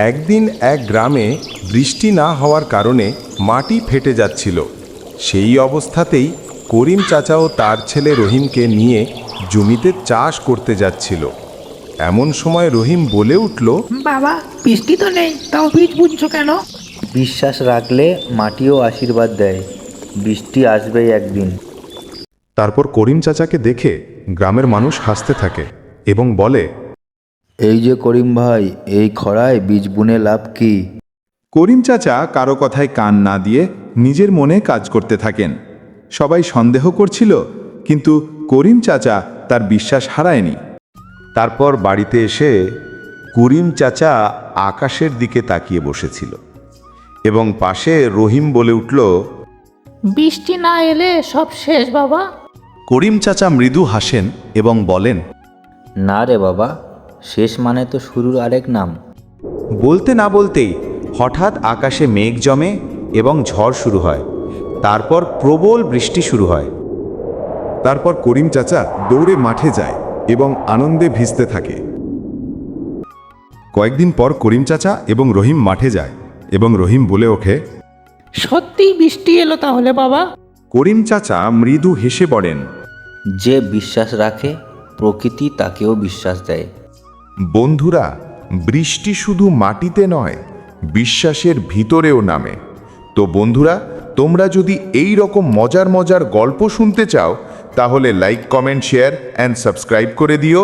একদিন এক গ্রামে বৃষ্টি না হওয়ার কারণে মাটি ফেটে যাচ্ছিল। সেই অবস্থাতেই করিম চাচা ও তার ছেলে রহিমকে নিয়ে জমিতে চাষ করতে যাচ্ছিল। এমন সময় রহিম বলে উঠল, বাবা, বৃষ্টি তো নেই, তাও বীজ বুনছো কেন? বিশ্বাস রাখলে মাটিও আশীর্বাদ দেয়, বৃষ্টি আসবেই একদিন। তারপর করিম চাচাকে দেখে গ্রামের মানুষ হাসতে থাকে এবং বলে, এই যে করিম ভাই, এই খরায় বীজ বুনে লাভ কি? করিম চাচা কারো কথায় কান না দিয়ে নিজের মনে কাজ করতে থাকেন। সবাই সন্দেহ করছিল, কিন্তু করিম চাচা তার বিশ্বাস হারায়নি। তারপর বাড়িতে এসে করিম চাচা আকাশের দিকে তাকিয়ে বসেছিল এবং পাশে রহিম বলে উঠল, বৃষ্টি না এলে সব শেষ বাবা। করিম চাচা মৃদু হাসেন এবং বলেন, না রে বাবা, শেষ মানে তো শুরুর আরেক নাম। বলতে না বলতেই হঠাৎ আকাশে মেঘ জমে এবং ঝড় শুরু হয়। তারপর প্রবল বৃষ্টি শুরু হয়। তারপর করিম চাচা দৌড়ে মাঠে যায় এবং আনন্দে ভিজতে থাকে। কয়েকদিন পর করিম চাচা এবং রহিম মাঠে যায় এবং রহিম বলে ওঠে, সত্যিই বৃষ্টি এলো তাহলে বাবা? করিম চাচা মৃদু হেসে পড়েন, যে বিশ্বাস রাখে প্রকৃতি তাকেও বিশ্বাস দেয়। বন্ধুরা, বৃষ্টি শুধু মাটিতে নয়, বিশ্বাসের ভিতরেও নামে। তো বন্ধুরা, তোমরা যদি এই রকম মজার মজার গল্প শুনতে চাও, তাহলে like, comment, share and subscribe করে দিও।